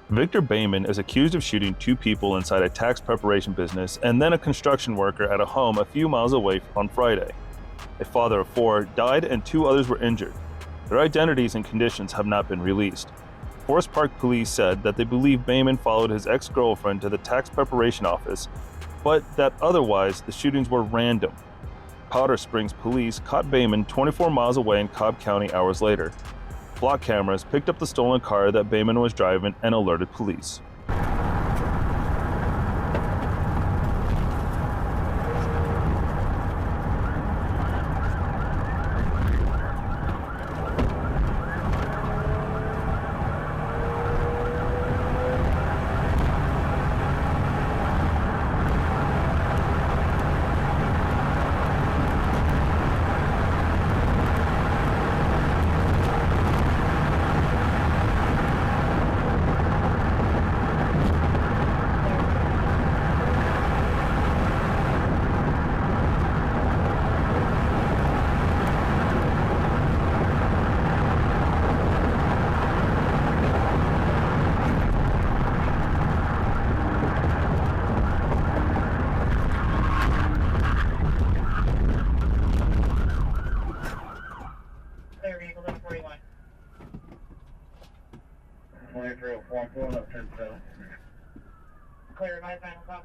Victor Bayman is accused of shooting two people inside a tax preparation business and then a construction worker at a home a few miles away on Friday. A father of four died and two others were injured. Their identities and conditions have not been released. Forest Park police said that they believe Bayman followed his ex-girlfriend to the tax preparation office, but that otherwise the shootings were random. Powder Springs police caught Bayman 24 miles away in Cobb County hours later. Flock cameras picked up the stolen car that Bayman was driving and alerted police. Clear, my final call.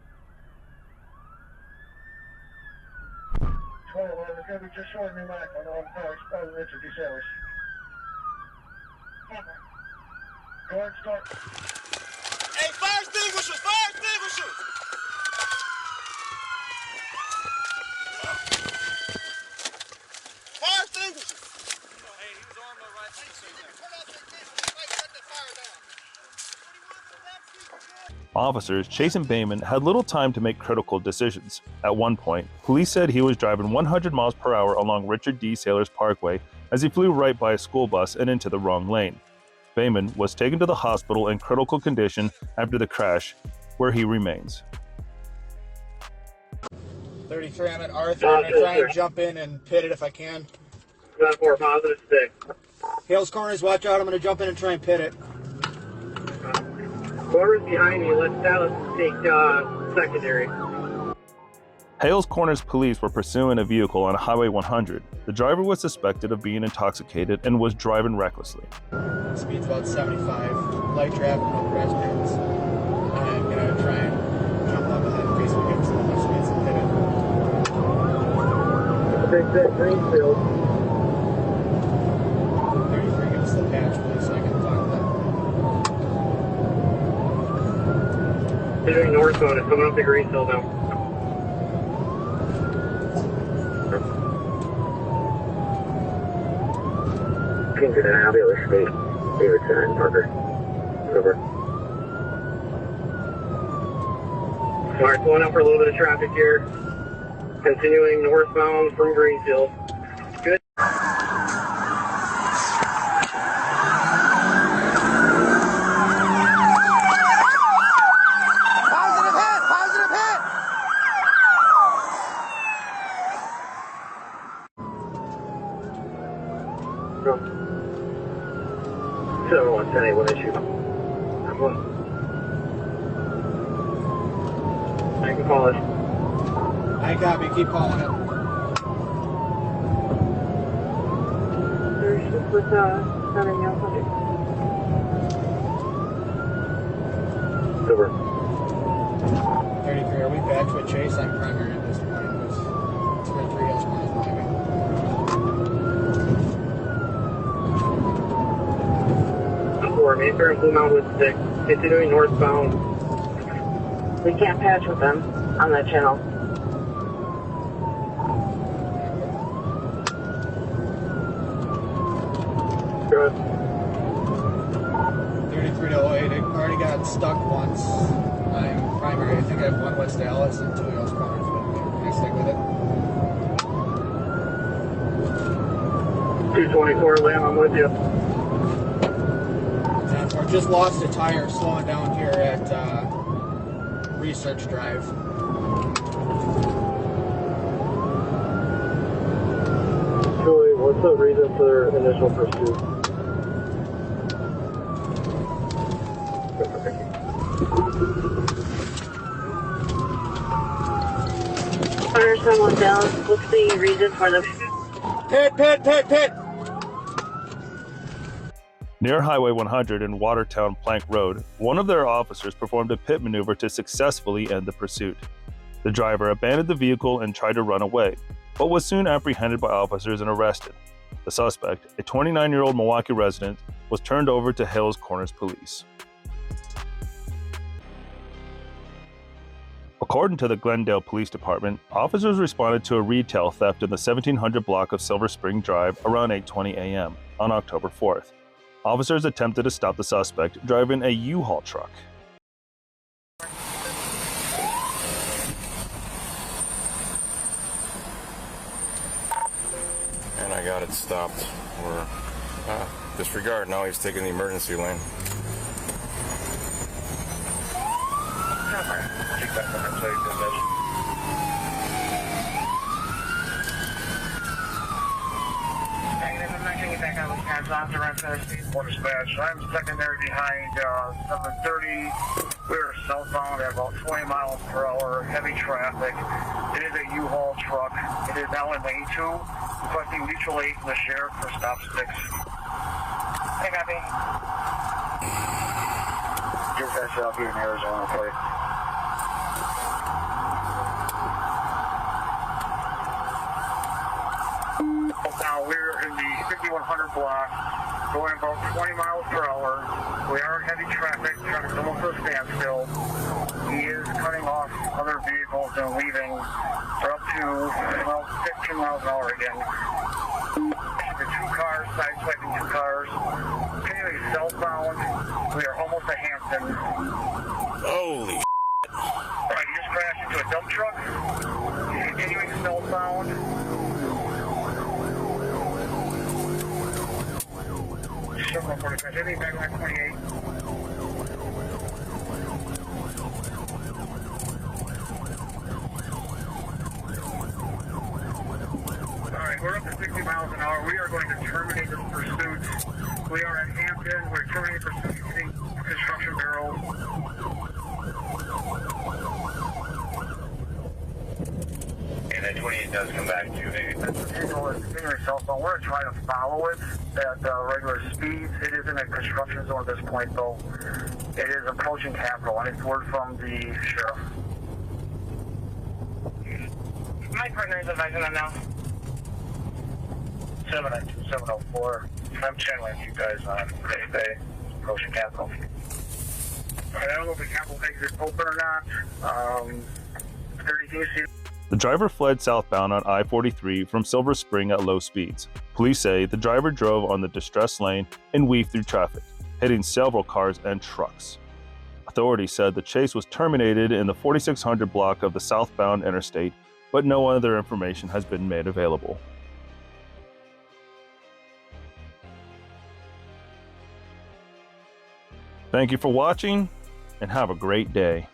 12, we're going to be just short New Mac on the one first, by Richard D. Sellers. Go ahead and start. Hey, fire extinguishers! Fire extinguishers! Fire extinguishers! Hey, he was armed all right. Hey, see if you can turn off the ignition. You might set that fire down. Officers chasing Bayman had little time to make critical decisions. At one point, police said he was driving 100 miles per hour along Richard D. Sellers Parkway as he flew right by a school bus and into the wrong lane. Bayman was taken to the hospital in critical condition after the crash, where he remains. 33, I'm at Arthur. I'm going to try and jump in and pit it if I can. 4 positive 6. Hales Corners, watch out. I'm going to jump in and try and pit it. Whoever's behind you, let's take secondary. Hales Corners police were pursuing a vehicle on Highway 100. The driver was suspected of being intoxicated and was driving recklessly. Speed's about 75. Light traffic, no pedestrians. I'm going to try and jump up behind in case we get so much space and hit it. Big set, Greenfield. 33, give us the patch, please, so I can talk to them. They're doing northbound, it's coming up to Greenfield now. Came to the Aviator State, Davidson and Parker. Over. Alright, pulling up for a little bit of traffic here. Continuing northbound from Greenfield. Good. No. 7-1-10-8, what issue? I can call it. I copy, keep calling it. There's ship with 7 Young Hundred. Over. 33, are we back to a chase? I'm primary at this point. It's 33 Hales Corners behind me. Mayfair and Blue Mountain with 6. Continuing northbound. We can't patch with them on that channel. Good. 33 to 08. I already got stuck once. I'm primary. I think I have 1 West Dallas and 2 Hales Corners. Can I stick with it? 224, Lamb, I'm with you. I just lost a tire slowing down here at Research Drive. Julie, what's the reason for their initial pursuit? There's someone down. What's the reason for the... Pit! Near Highway 100 and Watertown Plank Road, one of their officers performed a pit maneuver to successfully end the pursuit. The driver abandoned the vehicle and tried to run away, but was soon apprehended by officers and arrested. The suspect, a 29-year-old Milwaukee resident, was turned over to Hales Corners police. According to the Glendale Police Department, officers responded to a retail theft in the 1700 block of Silver Spring Drive around 8:20 a.m. on October 4th. Officers attempted to stop the suspect driving a U-Haul truck. And I got it stopped. We're disregard now. He's taking the emergency lane. Dispatch. I'm secondary behind 730. We're southbound at about 20 miles per hour, heavy traffic. It is a U-Haul truck. It is now in lane 2, requesting mutual aid from the sheriff for stop 6. Hey, copy. Dispatch out here in Arizona, please. Now we're in the 5100 block, going about 20 miles per hour. We are in heavy traffic, trying to come up to a standstill. He is cutting off other vehicles and leaving for up to 15 miles an hour again. The 2 cars, sideswiping 2 cars, continuing southbound. We are almost at Hampton. Holy Alright, he just crashed into a dump truck. He's continuing southbound. Chevron 45, heavy back line 28. Alright, we're up to 60 miles an hour. We are going to terminate this pursuit. We are at Hampton. We're terminating pursuit using construction barrels. And that 28 does come back to me. That's the vehicle is continuing cell phone. We're trying to follow it at regular speeds. It is in a construction zone at this point, though. It is approaching Capitol. I need word from the sheriff. My partner is advising them now. 792, 704. I'm channeling you guys on Bay, approaching Capitol. I don't know if the Capitol exit is open or not. 30, can you see? The driver fled southbound on I-43 from Silver Spring at low speeds. Police say the driver drove on the distress lane and weaved through traffic, hitting several cars and trucks. Authorities said the chase was terminated in the 4600 block of the southbound interstate, but no other information has been made available. Thank you for watching, and have a great day.